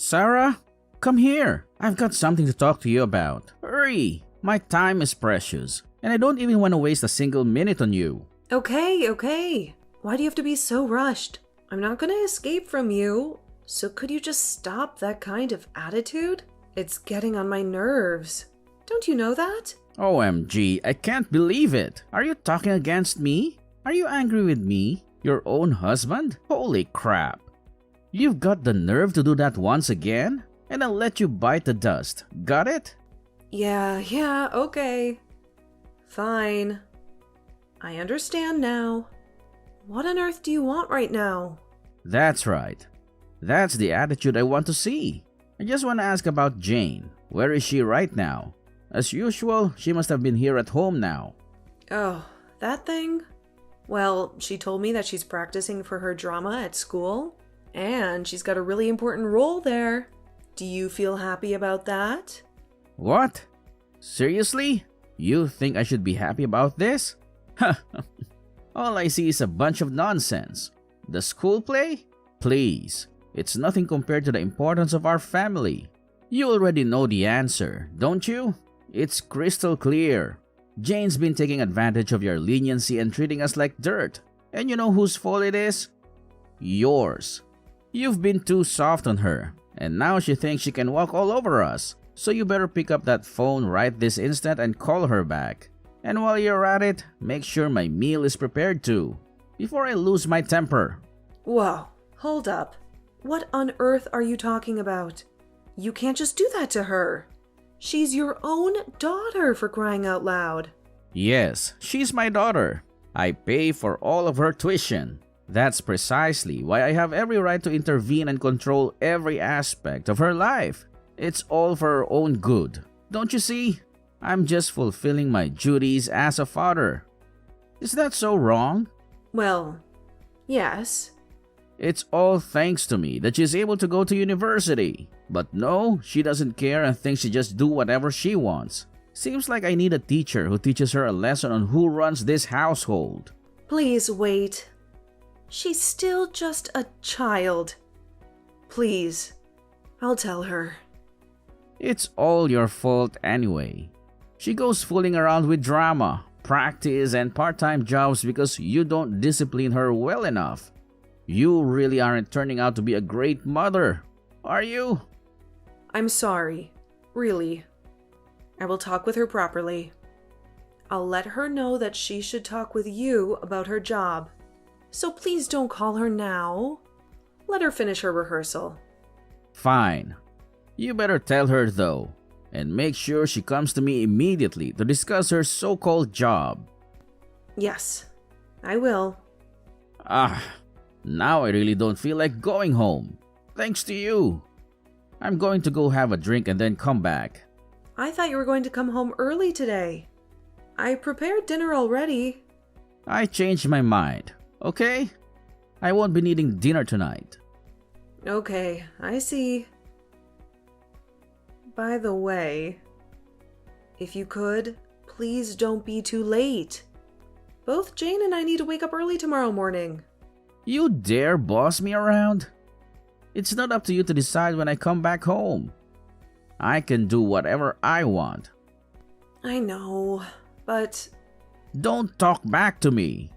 Sarah, come here. I've got something to talk to you about. Hurry! My time is precious, and I don't even want to waste a single minute on you. Okay. Why do you have to be so rushed? I'm not gonna escape from you. So could you just stop that kind of attitude? It's getting on my nerves. Don't you know that? OMG, I can't believe it. Are you talking against me? Are you angry with me? Your own husband? Holy crap. You've got the nerve to do that once again? And I'll let you bite the dust. Got it? Yeah, okay. Fine. I understand now. What on earth do you want right now? That's right. That's the attitude I want to see. I just want to ask about Jane. Where is she right now? As usual, she must have been here at home now. Oh, that thing? Well, she told me that she's practicing for her drama at school, and she's got a really important role there. Do you feel happy about that? What? Seriously? You think I should be happy about this? All I see is a bunch of nonsense. The school play? Please. It's nothing compared to the importance of our family. You already know the answer, don't you? It's crystal clear. Jane's been taking advantage of your leniency and treating us like dirt. And you know whose fault it is? Yours. You've been too soft on her, and now she thinks she can walk all over us. So you better pick up that phone right this instant and call her back. And while you're at it, make sure my meal is prepared too, before I lose my temper. Whoa, hold up. What on earth are you talking about? You can't just do that to her. She's your own daughter, for crying out loud. Yes, she's my daughter. I pay for all of her tuition. That's precisely why I have every right to intervene and control every aspect of her life. It's all for her own good. Don't you see? I'm just fulfilling my duties as a father. Is that so wrong? Well, yes. It's all thanks to me that she's able to go to university. But no, she doesn't care and thinks she just do whatever she wants. Seems like I need a teacher who teaches her a lesson on who runs this household. Please wait. She's still just a child. Please, I'll tell her. It's all your fault anyway. She goes fooling around with drama, practice, and part-time jobs because you don't discipline her well enough. You really aren't turning out to be a great mother, are you? I'm sorry. Really. I will talk with her properly. I'll let her know that she should talk with you about her job. So please don't call her now. Let her finish her rehearsal. Fine. You better tell her though, and make sure she comes to me immediately to discuss her so-called job. Yes, I will. Now I really don't feel like going home. Thanks to you. I'm going to go have a drink and then come back. I thought you were going to come home early today. I prepared dinner already. I changed my mind, okay? I won't be needing dinner tonight. Okay, I see. By the way, if you could, please don't be too late. Both Jane and I need to wake up early tomorrow morning. You dare boss me around? It's not up to you to decide when I come back home. I can do whatever I want. I know, but... Don't talk back to me.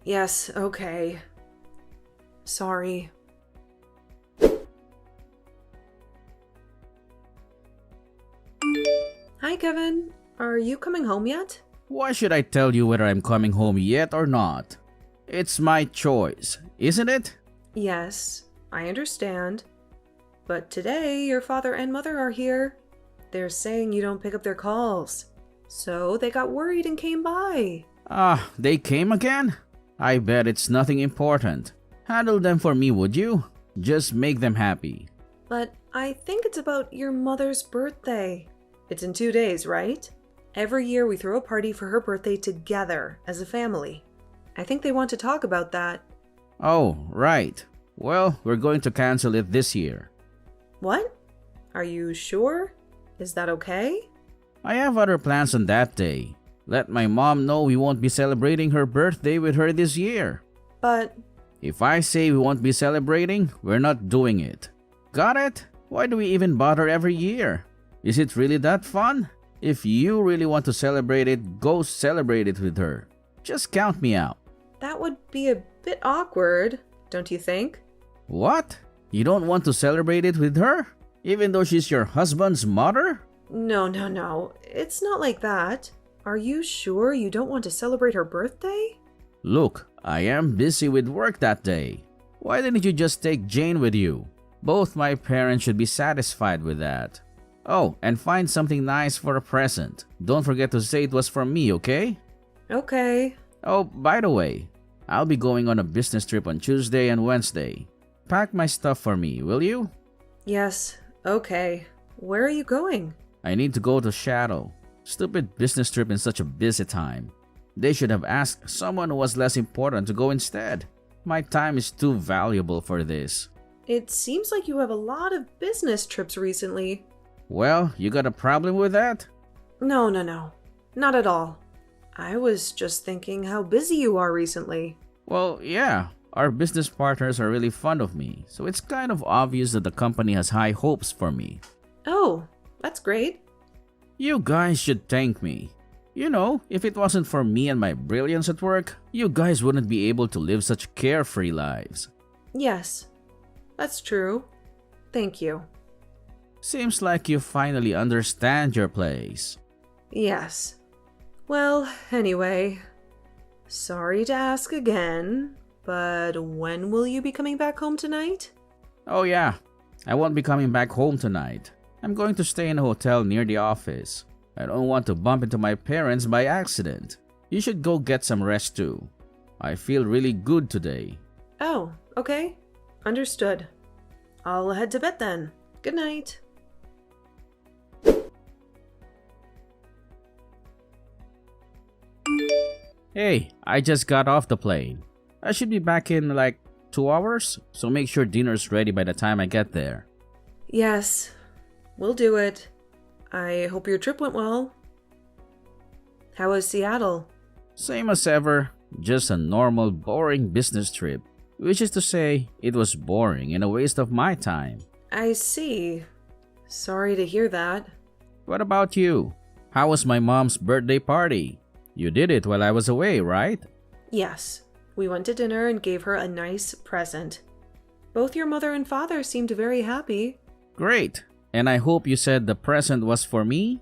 Yes, okay. Sorry. Hi, Kevin. Are you coming home yet? Why should I tell you whether I'm coming home yet or not? It's my choice, isn't it? Yes, I understand. But today, your father and mother are here. They're saying you don't pick up their calls. So they got worried and came by. They came again? I bet it's nothing important. Handle them for me, would you? Just make them happy. But I think it's about your mother's birthday. It's in 2 days, right? Every year we throw a party for her birthday together as a family. I think they want to talk about that. Oh, right. Well, we're going to cancel it this year. What? Are you sure? Is that okay? I have other plans on that day. Let my mom know we won't be celebrating her birthday with her this year. But... If I say we won't be celebrating, we're not doing it. Got it? Why do we even bother every year? Is it really that fun? If you really want to celebrate it, go celebrate it with her. Just count me out. That would be a bit awkward, don't you think? What? You don't want to celebrate it with her? Even though she's your husband's mother? No. It's not like that. Are you sure you don't want to celebrate her birthday? Look, I am busy with work that day. Why didn't you just take Jane with you? Both my parents should be satisfied with that. Oh, and find something nice for a present. Don't forget to say it was from me, okay? Okay. Oh, by the way, I'll be going on a business trip on Tuesday and Wednesday. Pack my stuff for me, will you? Yes, okay. Where are you going? I need to go to Shadow. Stupid business trip in such a busy time. They should have asked someone who was less important to go instead. My time is too valuable for this. It seems like you have a lot of business trips recently. Well, you got a problem with that? No. Not at all. I was just thinking how busy you are recently. Well, yeah. Our business partners are really fond of me, so it's kind of obvious that the company has high hopes for me. Oh, that's great. You guys should thank me. You know, if it wasn't for me and my brilliance at work, you guys wouldn't be able to live such carefree lives. Yes, that's true. Thank you. Seems like you finally understand your place. Yes. Well, anyway, sorry to ask again, but when will you be coming back home tonight? Oh yeah, I won't be coming back home tonight. I'm going to stay in a hotel near the office. I don't want to bump into my parents by accident. You should go get some rest too. I feel really good today. Oh, okay. Understood. I'll head to bed then. Good night. Hey, I just got off the plane. I should be back in like 2 hours, so make sure dinner's ready by the time I get there. Yes, we'll do it. I hope your trip went well. How was Seattle? Same as ever, just a normal boring business trip. Which is to say, it was boring and a waste of my time. I see. Sorry to hear that. What about you? How was my mom's birthday party? You did it while I was away, right? Yes, we went to dinner and gave her a nice present. Both your mother and father seemed very happy. Great. And I hope you said the present was for me?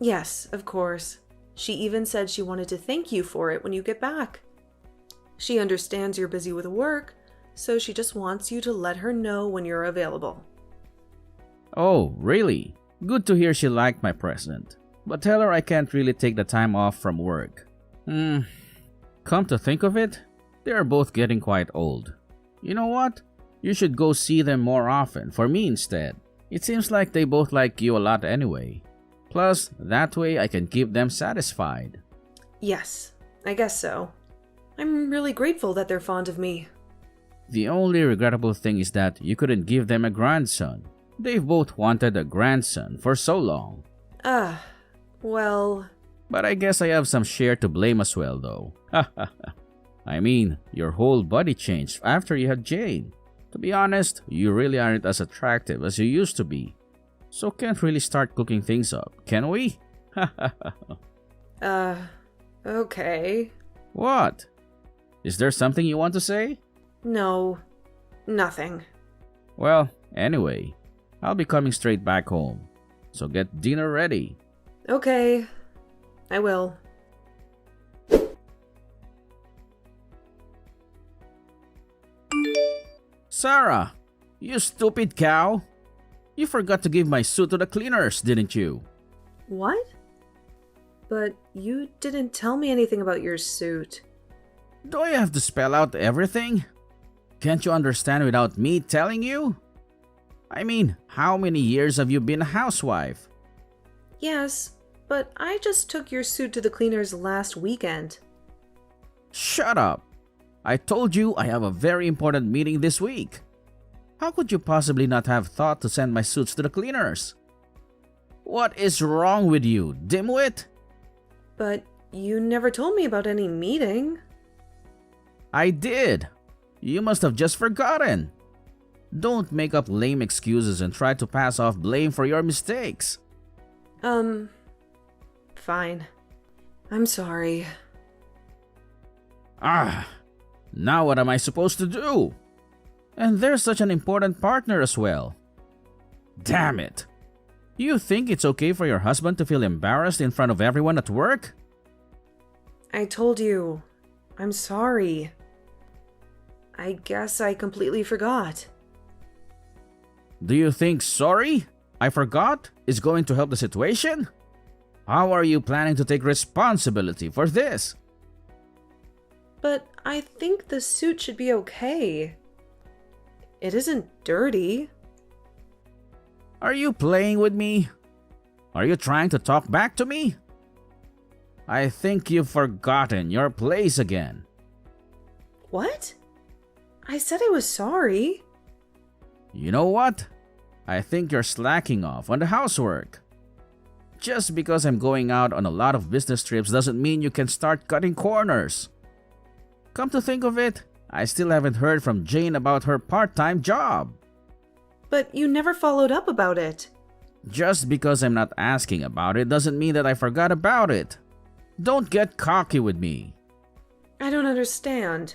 Yes, of course. She even said she wanted to thank you for it when you get back. She understands you're busy with work, so she just wants you to let her know when you're available. Oh, really? Good to hear she liked my present. But tell her I can't really take the time off from work. Come to think of it, they are both getting quite old. You know what? You should go see them more often, for me instead. It seems like they both like you a lot anyway. Plus, that way I can keep them satisfied. Yes, I guess so. I'm really grateful that they're fond of me. The only regrettable thing is that you couldn't give them a grandson. They've both wanted a grandson for so long. Well... But I guess I have some share to blame as well though. I mean, your whole body changed after you had Jane. To be honest, you really aren't as attractive as you used to be. So can't really start cooking things up, can we? Okay. What? Is there something you want to say? No, nothing. Well, anyway, I'll be coming straight back home. So get dinner ready. Okay, I will. Sarah, you stupid cow. You forgot to give my suit to the cleaners, didn't you? What? But you didn't tell me anything about your suit. Do I have to spell out everything? Can't you understand without me telling you? I mean, how many years have you been a housewife? Yes, but I just took your suit to the cleaners last weekend. Shut up. I told you I have a very important meeting this week. How could you possibly not have thought to send my suits to the cleaners? What is wrong with you, dimwit? But you never told me about any meeting. I did. You must have just forgotten. Don't make up lame excuses and try to pass off blame for your mistakes. Fine. I'm sorry. Now what am I supposed to do? And there's such an important partner as well. Damn it. You think it's okay for your husband to feel embarrassed in front of everyone at work? I told you. I'm sorry. I guess I completely forgot. Do you think sorry? I forgot is going to help the situation? How are you planning to take responsibility for this? But I think the suit should be okay. It isn't dirty. Are you playing with me? Are you trying to talk back to me? I think you've forgotten your place again. What? I said I was sorry. You know what? I think you're slacking off on the housework. Just because I'm going out on a lot of business trips doesn't mean you can start cutting corners. Come to think of it, I still haven't heard from Jane about her part-time job. But you never followed up about it. Just because I'm not asking about it doesn't mean that I forgot about it. Don't get cocky with me. I don't understand.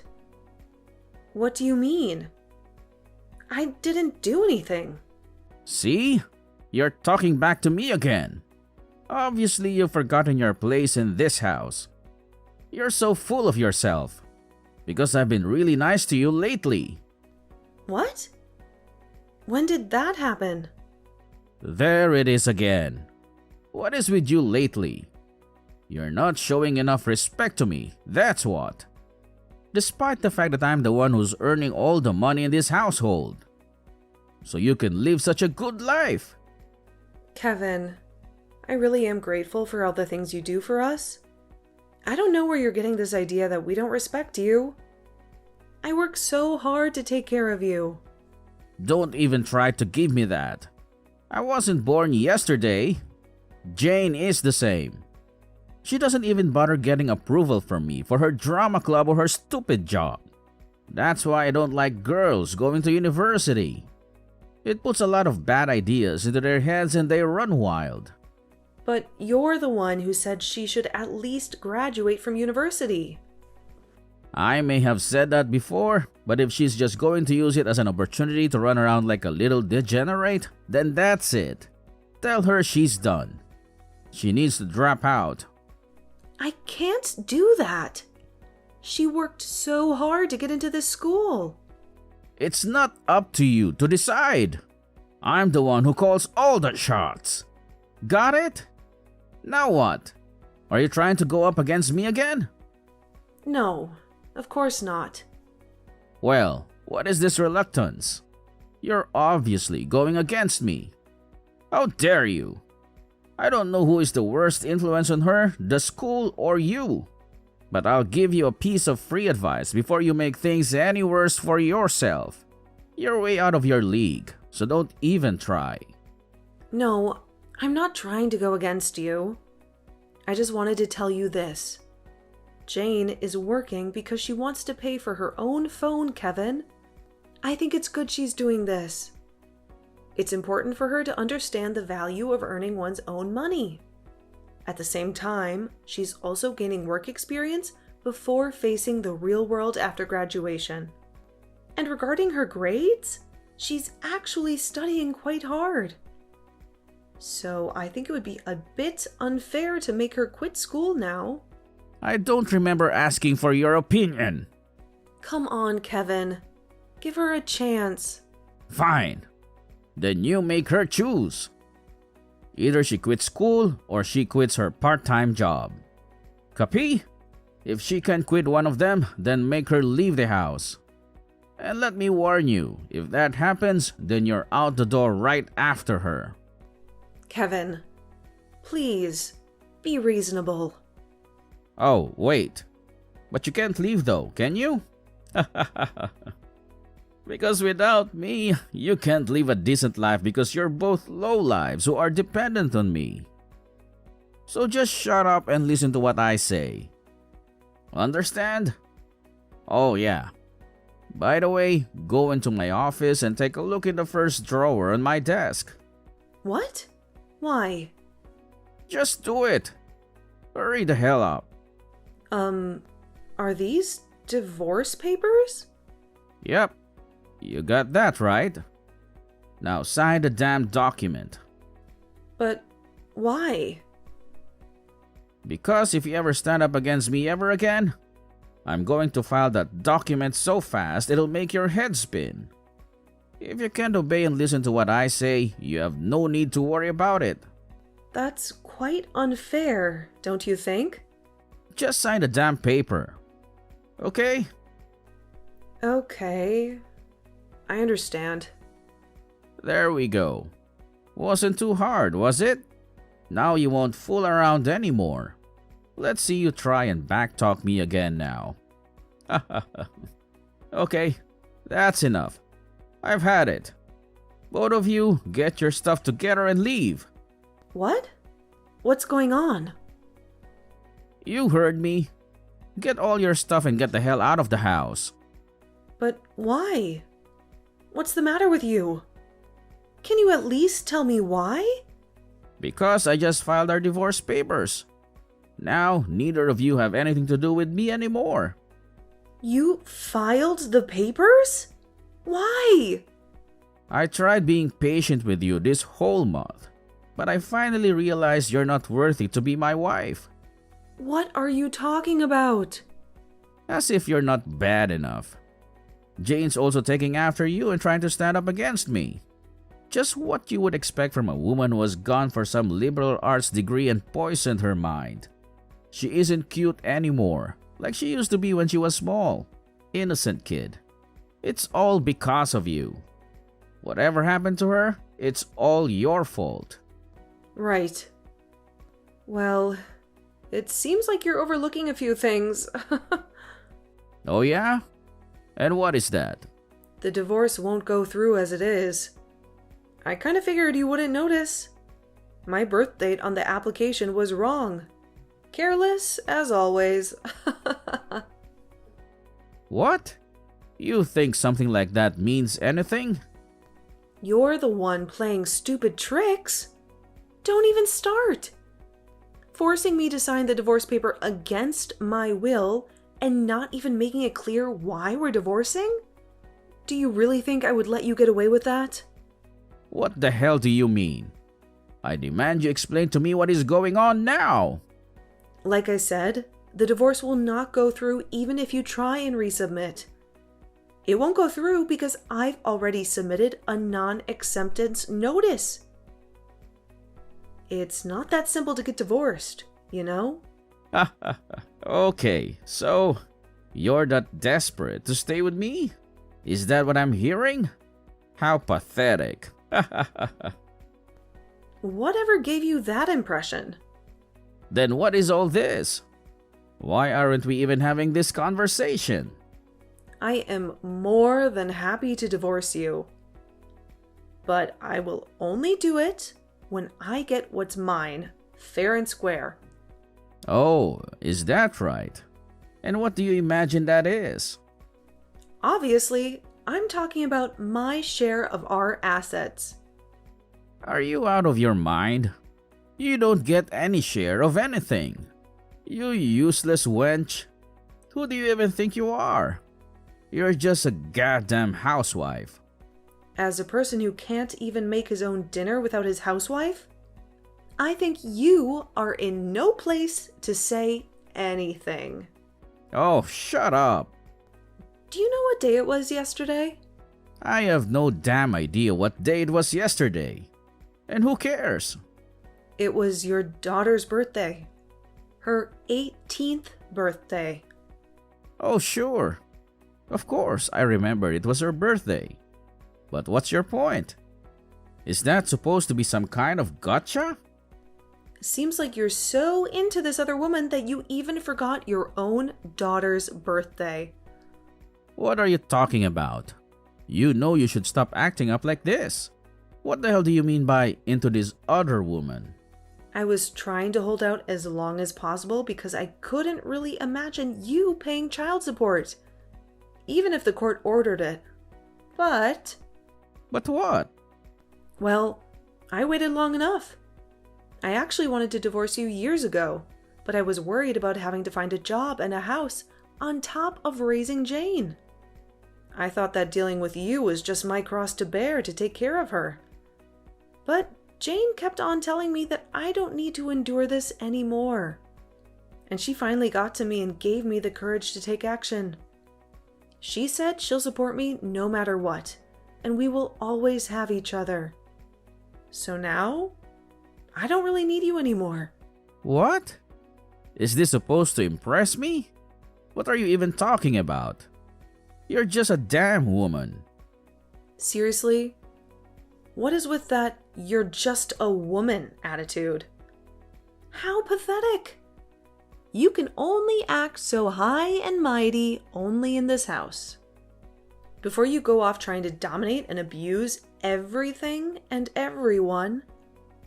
What do you mean? I didn't do anything. See? You're talking back to me again. Obviously, you've forgotten your place in this house. You're so full of yourself. Because I've been really nice to you lately. What? When did that happen? There it is again. What is with you lately? You're not showing enough respect to me, that's what. Despite the fact that I'm the one who's earning all the money in this household. So you can live such a good life. Kevin, I really am grateful for all the things you do for us. I don't know where you're getting this idea that we don't respect you. I work so hard to take care of you. Don't even try to give me that. I wasn't born yesterday. Jane is the same. She doesn't even bother getting approval from me for her drama club or her stupid job. That's why I don't like girls going to university. It puts a lot of bad ideas into their heads and they run wild. But you're the one who said she should at least graduate from university. I may have said that before, but if she's just going to use it as an opportunity to run around like a little degenerate, then that's it. Tell her she's done. She needs to drop out. I can't do that. She worked so hard to get into this school. It's not up to you to decide. I'm the one who calls all the shots. Got it? Now what? Are you trying to go up against me again? No, of course not. Well, what is this reluctance? You're obviously going against me. How dare you? I don't know who is the worst influence on her, the school or you. But I'll give you a piece of free advice before you make things any worse for yourself. You're way out of your league, so don't even try. No, I'm not trying to go against you. I just wanted to tell you this. Jane is working because she wants to pay for her own phone, Kevin. I think it's good she's doing this. It's important for her to understand the value of earning one's own money. At the same time, she's also gaining work experience before facing the real world after graduation. And regarding her grades, she's actually studying quite hard. So I think it would be a bit unfair to make her quit school now. I don't remember asking for your opinion. Come on, Kevin. Give her a chance. Fine. Then you make her choose. Either she quits school or she quits her part-time job. Copy? If she can quit one of them, then make her leave the house. And let me warn you, if that happens, then you're out the door right after her. Kevin, please, be reasonable. Oh, wait. But you can't leave though, can you? Because without me, you can't live a decent life because you're both lowlives who are dependent on me. So just shut up and listen to what I say. Understand? Oh yeah. By the way, go into my office and take a look in the first drawer on my desk. What? Why? Just do it. Hurry the hell up. Are these divorce papers? Yep, you got that right. Now sign the damn document. But why? Because if you ever stand up against me ever again, I'm going to file that document so fast it'll make your head spin. If you can't obey and listen to what I say, you have no need to worry about it. That's quite unfair, don't you think? Just sign the damn paper. Okay? Okay. I understand. There we go. Wasn't too hard, was it? Now you won't fool around anymore. Let's see you try and backtalk me again now. Okay, that's enough. I've had it. Both of you, get your stuff together and leave. What? What's going on? You heard me. Get all your stuff and get the hell out of the house. But why? What's the matter with you? Can you at least tell me why? Because I just filed our divorce papers. Now, neither of you have anything to do with me anymore. You filed the papers? Why? I tried being patient with you this whole month, but I finally realized you're not worthy to be my wife. What are you talking about? As if you're not bad enough. Jane's also taking after you and trying to stand up against me. Just what you would expect from a woman who has gone for some liberal arts degree and poisoned her mind. She isn't cute anymore, like she used to be when she was small. Innocent kid. It's all because of you. Whatever happened to her, it's all your fault. Right. Well, it seems like you're overlooking a few things. Oh yeah? And what is that? The divorce won't go through as it is. I kind of figured you wouldn't notice. My birth date on the application was wrong. Careless, as always. What? You think something like that means anything? You're the one playing stupid tricks. Don't even start. Forcing me to sign the divorce paper against my will and not even making it clear why we're divorcing? Do you really think I would let you get away with that? What the hell do you mean? I demand you explain to me what is going on now. Like I said, the divorce will not go through even if you try and resubmit. It won't go through because I've already submitted a non-acceptance notice. It's not that simple to get divorced, you know? Okay, so you're that desperate to stay with me? Is that what I'm hearing? How pathetic. Whatever gave you that impression? Then what is all this? Why aren't we even having this conversation? I am more than happy to divorce you. But I will only do it when I get what's mine, fair and square. Oh, is that right? And what do you imagine that is? Obviously, I'm talking about my share of our assets. Are you out of your mind? You don't get any share of anything. You useless wench. Who do you even think you are? You're just a goddamn housewife. As a person who can't even make his own dinner without his housewife, I think you are in no place to say anything. Oh, shut up. Do you know what day it was yesterday? I have no damn idea what day it was yesterday. And who cares? It was your daughter's birthday. Her 18th birthday. Oh, sure. Of course, I remember it was her birthday. But what's your point? Is that supposed to be some kind of gotcha? Seems like you're so into this other woman that you even forgot your own daughter's birthday. What are you talking about? You know you should stop acting up like this. What the hell do you mean by into this other woman? I was trying to hold out as long as possible because I couldn't really imagine you paying child support. even if the court ordered it. But, But what? well, I waited long enough. I actually wanted to divorce you years ago, but I was worried about having to find a job and a house on top of raising Jane. I thought that dealing with you was just my cross to bear to take care of her. But Jane kept on telling me that I don't need to endure this anymore. And she finally got to me and gave me the courage to take action. She said she'll support me no matter what, and we will always have each other. So now, I don't really need you anymore. What? Is this supposed to impress me? What are you even talking about? You're just a damn woman. Seriously? What is with that "you're just a woman" attitude? How pathetic! You can only act so high and mighty only in this house. Before you go off trying to dominate and abuse everything and everyone,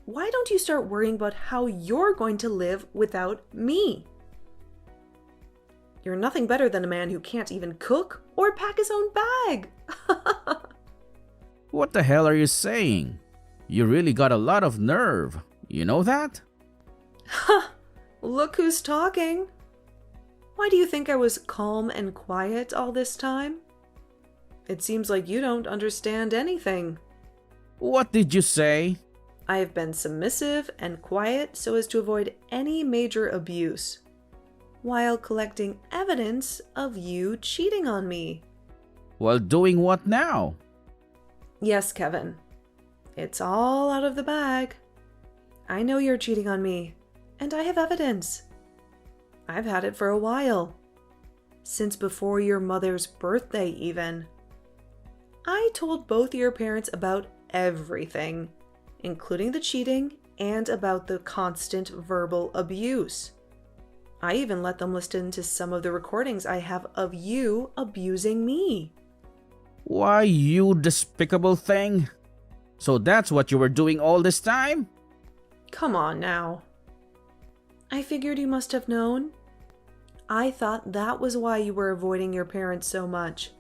why don't you start worrying about how you're going to live without me? You're nothing better than a man who can't even cook or pack his own bag. What the hell are you saying? You really got a lot of nerve. You know that? Ha! Look who's talking. Why do you think I was calm and quiet all this time? It seems like you don't understand anything. What did you say? I have been submissive and quiet so as to avoid any major abuse, while collecting evidence of you cheating on me. Well, doing what now? Yes, Kevin. It's all out of the bag. I know you're cheating on me, and I have evidence. I've had it for a while. Since before your mother's birthday, even. I told both your parents about everything, including the cheating and about the constant verbal abuse. I even let them listen to some of the recordings I have of you abusing me. Why, you despicable thing? So that's what you were doing all this time? Come on now. I figured you must have known. I thought that was why you were avoiding your parents so much.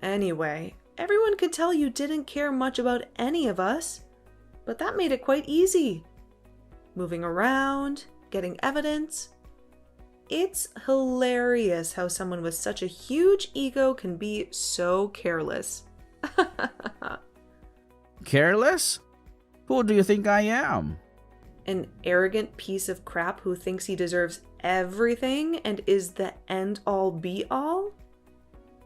Anyway, everyone could tell you didn't care much about any of us, but that made it quite easy. Moving around, getting evidence. It's hilarious how someone with such a huge ego can be so careless. Careless? Who do you think I am? An arrogant piece of crap who thinks he deserves everything and is the end-all be-all?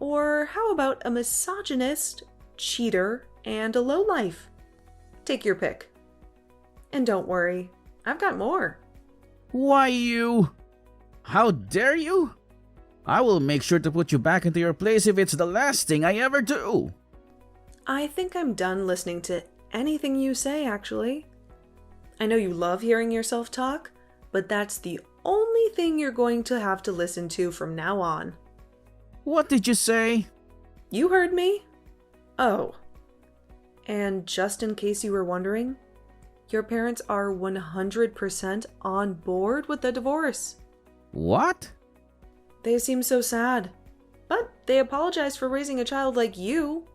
Or how about a misogynist, cheater, and a lowlife? Take your pick. And don't worry, I've got more. Why, you... How dare you? I will make sure to put you back into your place if it's the last thing I ever do. I think I'm done listening to anything you say, actually. I know you love hearing yourself talk, but that's the only thing you're going to have to listen to from now on. What did you say? You heard me. Oh. And just in case you were wondering, your parents are 100% on board with the divorce. What? They seem so sad, but they apologize for raising a child like you.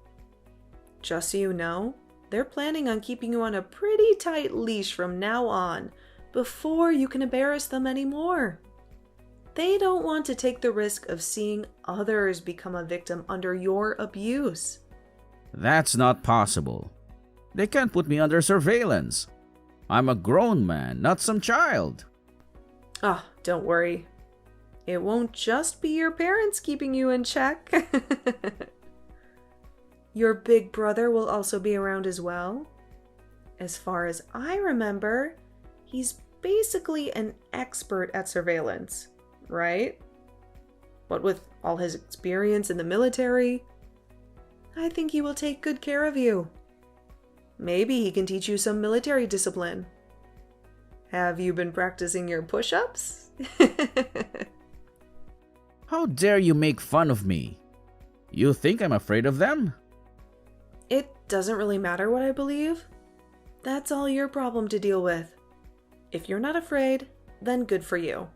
Just so you know, they're planning on keeping you on a pretty tight leash from now on, before you can embarrass them anymore. They don't want to take the risk of seeing others become a victim under your abuse. That's not possible. They can't put me under surveillance. I'm a grown man, not some child. Ah, don't worry. It won't just be your parents keeping you in check. Your big brother will also be around as well. As far as I remember, he's basically an expert at surveillance, right? What with all his experience in the military, I think he will take good care of you. Maybe he can teach you some military discipline. Have you been practicing your push-ups? How dare you make fun of me? You think I'm afraid of them? It doesn't really matter what I believe. That's all your problem to deal with. If you're not afraid, then good for you.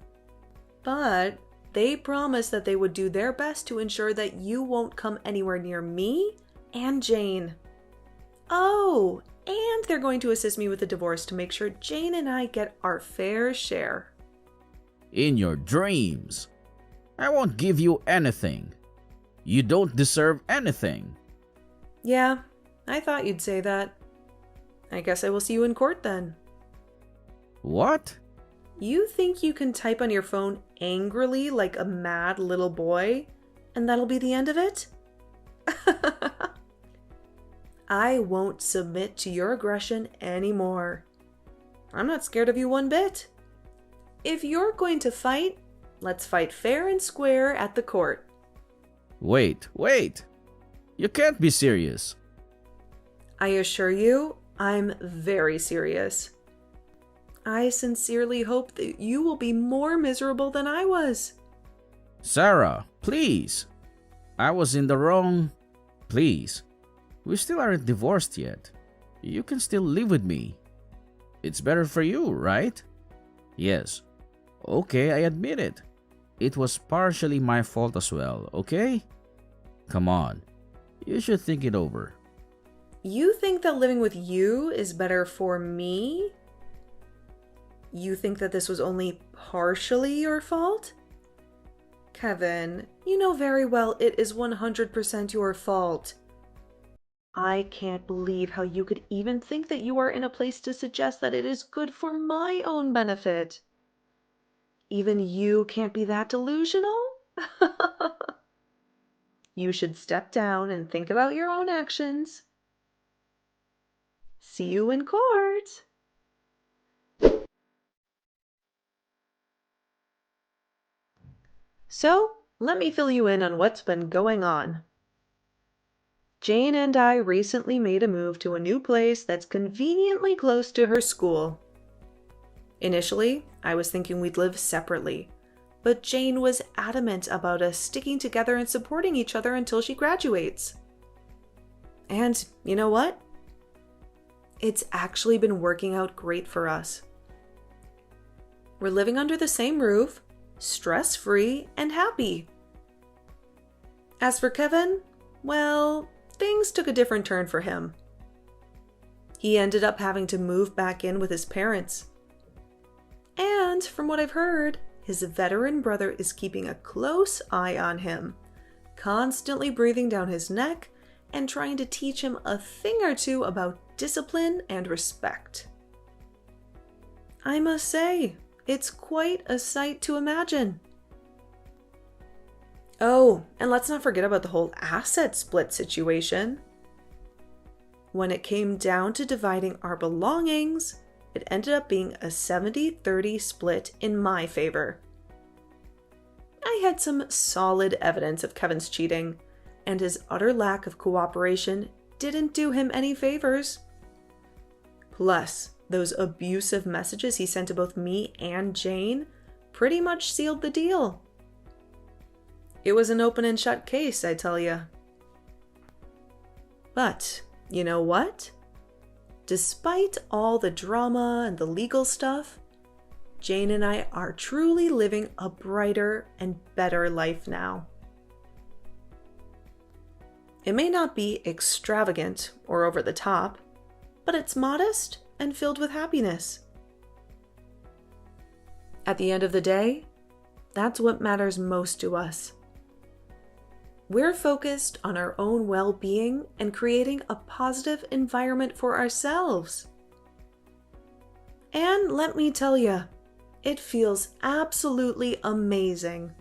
But They promised that they would do their best to ensure that you won't come anywhere near me and Jane. Oh, and they're going to assist me with the divorce to make sure Jane and I get our fair share. In your dreams. I won't give you anything. You don't deserve anything. Yeah, I thought you'd say that. I guess I will see you in court then. What? You think you can type on your phone angrily like a mad little boy, and that'll be the end of it? I won't submit to your aggression anymore. I'm not scared of you one bit. If you're going to fight, let's fight fair and square at the court. Wait. You can't be serious. I assure you, I'm very serious. I sincerely hope that you will be more miserable than I was. Sarah, please. I was in the wrong. Please. We still aren't divorced yet. You can still live with me. It's better for you, right? Yes. Okay, I admit it. It was partially my fault as well, okay? Come on. You should think it over. You think that living with you is better for me? You think that this was only partially your fault? Kevin, you know very well it is 100% your fault. I can't believe how you could even think that you are in a place to suggest that it is good for my own benefit. Even you can't be that delusional? You should step down and think about your own actions. See you in court. So, let me fill you in on what's been going on. Jane and I recently made a move to a new place that's conveniently close to her school. Initially, I was thinking we'd live separately, but Jane was adamant about us sticking together and supporting each other until she graduates. And you know what? It's actually been working out great for us. We're living under the same roof, stress-free and happy. As for Kevin, well, things took a different turn for him. He ended up having to move back in with his parents. And from what I've heard, his veteran brother is keeping a close eye on him, constantly breathing down his neck and trying to teach him a thing or two about discipline and respect. I must say, it's quite a sight to imagine. Oh, and let's not forget about the whole asset split situation. When it came down to dividing our belongings, it ended up being a 70-30 split in my favor. I had some solid evidence of Kevin's cheating, and his utter lack of cooperation didn't do him any favors. Plus, those abusive messages he sent to both me and Jane pretty much sealed the deal. It was an open and shut case, I tell ya. But, you know what? Despite all the drama and the legal stuff, Jane and I are truly living a brighter and better life now. It may not be extravagant or over the top, but it's modest and filled with happiness. At the end of the day, that's what matters most to us. We're focused on our own well-being and creating a positive environment for ourselves. And let me tell you, it feels absolutely amazing.